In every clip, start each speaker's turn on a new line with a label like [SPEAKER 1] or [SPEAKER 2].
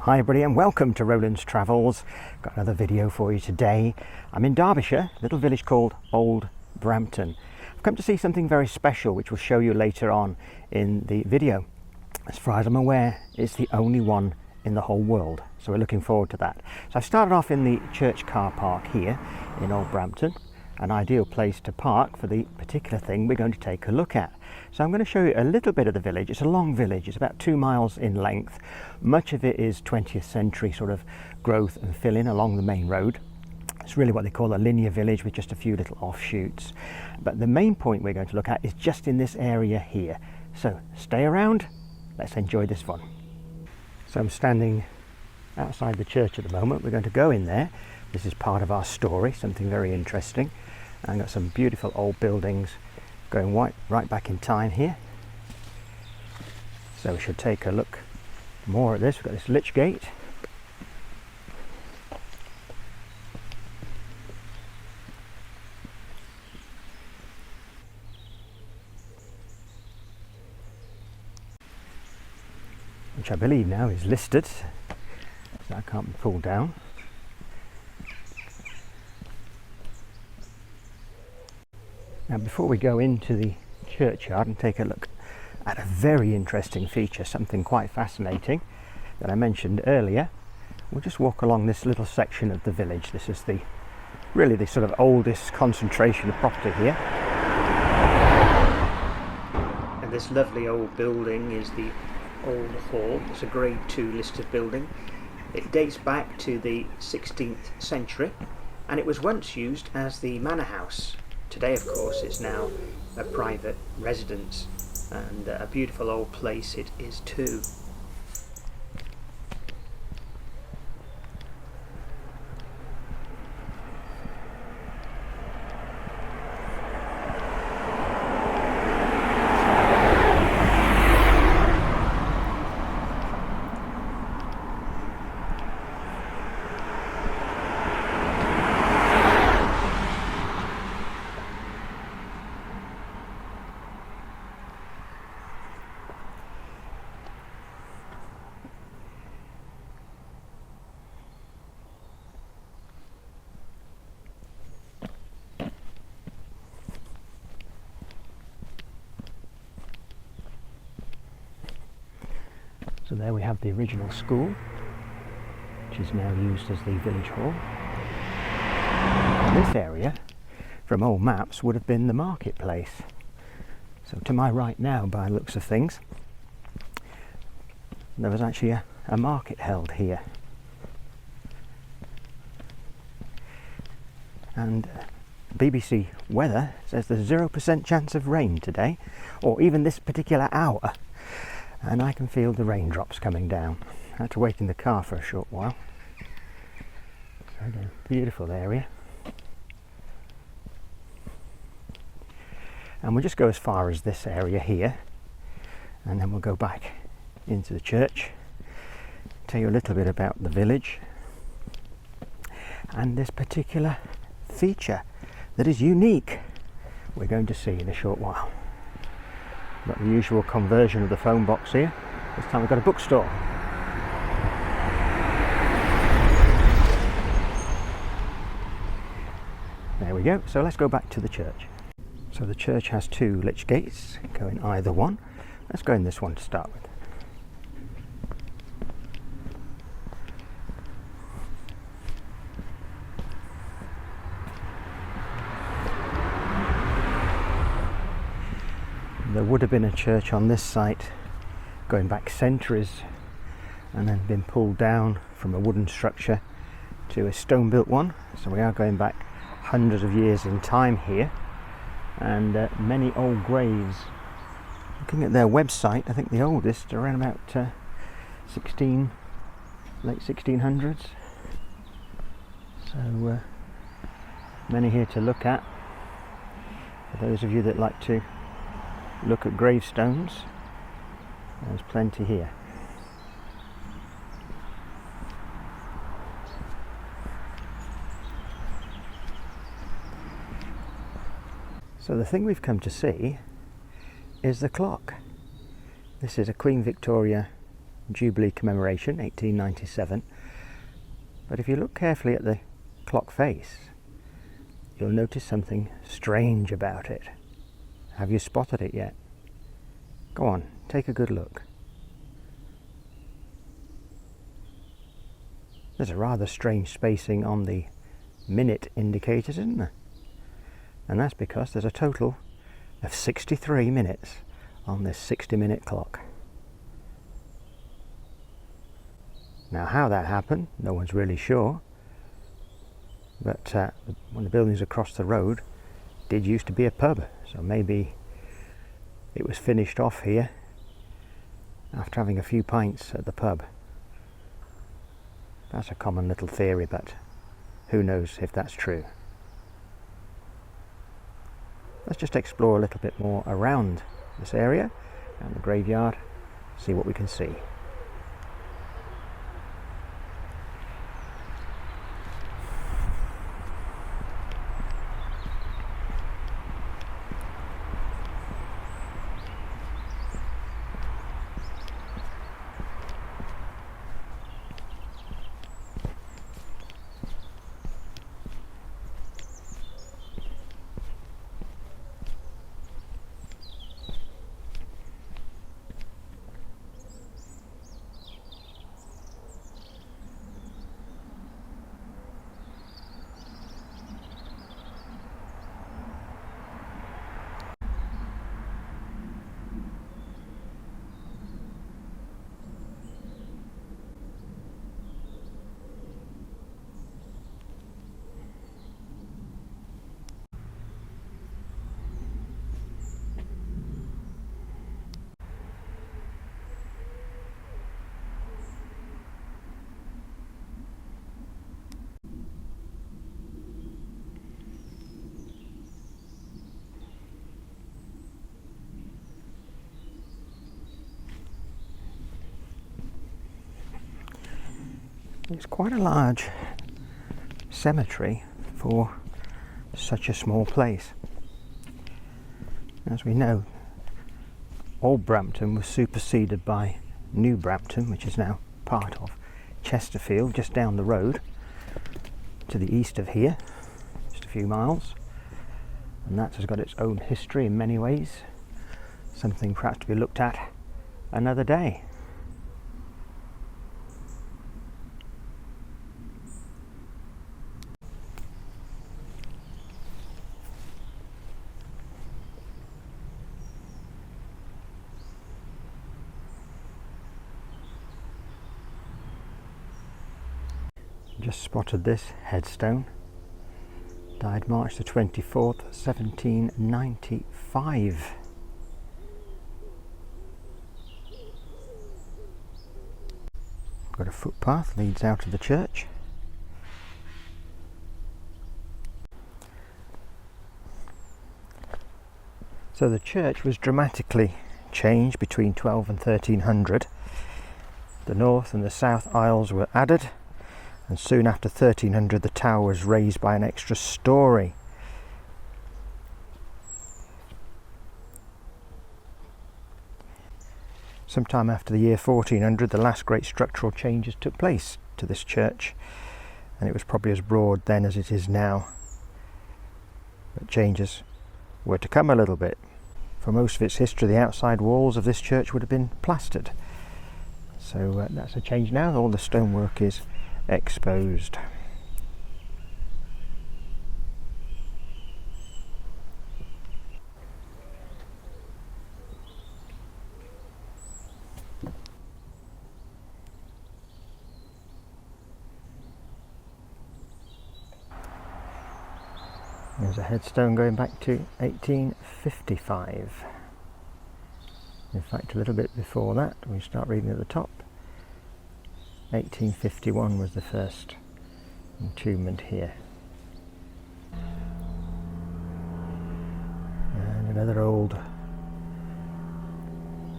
[SPEAKER 1] Hi everybody and welcome to Roland's Travels. Got another video for you today. I'm in Derbyshire, a little village called Old Brampton. I've come to see something very special which we'll show you later on in the video. As far as I'm aware, it's the only one in the whole world, so we're looking forward to that. So I've started off in the church car park here in Old Brampton, an ideal place to park for the particular thing we're going to take a look at. So I'm going to show you a little bit of the village. It's a long village, it's about 2 miles in length. Much of it is 20th century sort of growth and fill-in along the main road. It's really what they call a linear village with just a few little offshoots. But the main point we're going to look at is just in this area here. So stay around, let's enjoy this fun. So I'm standing outside the church at the moment. We're going to go in there. This is part of our story, something very interesting. I've got some beautiful old buildings going right back in time here. So we should take a look more at this. We've got this lich gate. Which I believe now is listed, so that can't be pulled down. Now before we go into the churchyard and take a look at a very interesting feature, something quite fascinating that I mentioned earlier, we'll just walk along this little section of the village. This is really the sort of oldest concentration of property here. And this lovely old building is the Old Hall. It's a Grade 2 listed building. It dates back to the 16th century and it was once used as the manor house. Today, of course, it's now a private residence, and a beautiful old place it is too. So there we have the original school, which is now used as the village hall. And this area, from old maps, would have been the marketplace. So to my right now, by the looks of things, there was actually a market held here. And BBC weather says there's 0% chance of rain today, or even this particular hour. And I can feel the raindrops coming down. I had to wait in the car for a short while. So again, beautiful area. And we'll just go as far as this area here, and then we'll go back into the church, tell you a little bit about the village and this particular feature that is unique we're going to see in a short while. Got the usual conversion of the phone box here. This time we've got a bookstore. There we go. So let's go back to the church. So the church has 2 lich gates, go in either one. Let's go in this one to start with. There would have been a church on this site going back centuries and then been pulled down from a wooden structure to a stone built one. So we are going back hundreds of years in time here, and many old graves. Looking at their website, I think the oldest are around about late 1600s. So many here to look at for those of you that like to look at gravestones. There's plenty here. So the thing we've come to see is the clock. This is a Queen Victoria Jubilee commemoration, 1897. But if you look carefully at the clock face, you'll notice something strange about it. Have you spotted it yet? Go on, take a good look. There's a rather strange spacing on the minute indicators, isn't there? And that's because there's a total of 63 minutes on this 60-minute clock. Now, how that happened, no one's really sure. But one of the buildings across the road did used to be a pub, so maybe it was finished off here after having a few pints at the pub. That's a common little theory, but who knows if that's true. Let's just explore a little bit more around this area and the graveyard, see what we can see. It's quite a large cemetery for such a small place. As we know, Old Brampton was superseded by New Brampton, which is now part of Chesterfield, just down the road to the east of here, just a few miles. And that has got its own history in many ways, something perhaps to be looked at another day. Just spotted this headstone. Died March the 24th, 1795. Got a footpath leads out of the church. So the church was dramatically changed between 12 and 1300. The north and the south aisles were added, and soon after 1300 the tower was raised by an extra story. Sometime after the year 1400 the last great structural changes took place to this church, and it was probably as broad then as it is now. But changes were to come a little bit. For most of its history the outside walls of this church would have been plastered. So that's a change now. All the stonework is exposed. There's a headstone going back to 1855. In fact, a little bit before that, we start reading at the top. 1851 was the first entombment here. And another old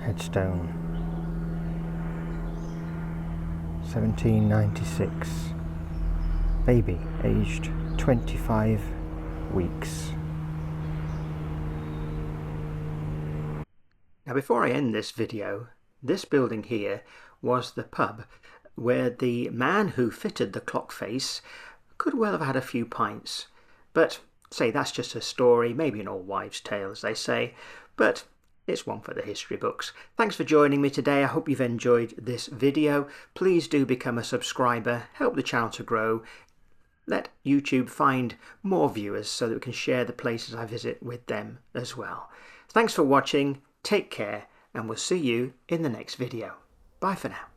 [SPEAKER 1] headstone. 1796. Baby, aged 25 weeks. Now, before I end this video, This building here was the pub where the man who fitted the clock face could well have had a few pints. But say that's just a story, maybe an old wives' tale as they say, but it's one for the history books. Thanks for joining me today. I hope you've enjoyed this video. Please do become a subscriber, help the channel to grow. Let YouTube find more viewers so that we can share the places I visit with them as well. Thanks for watching, take care, and we'll see you in the next video. Bye for now.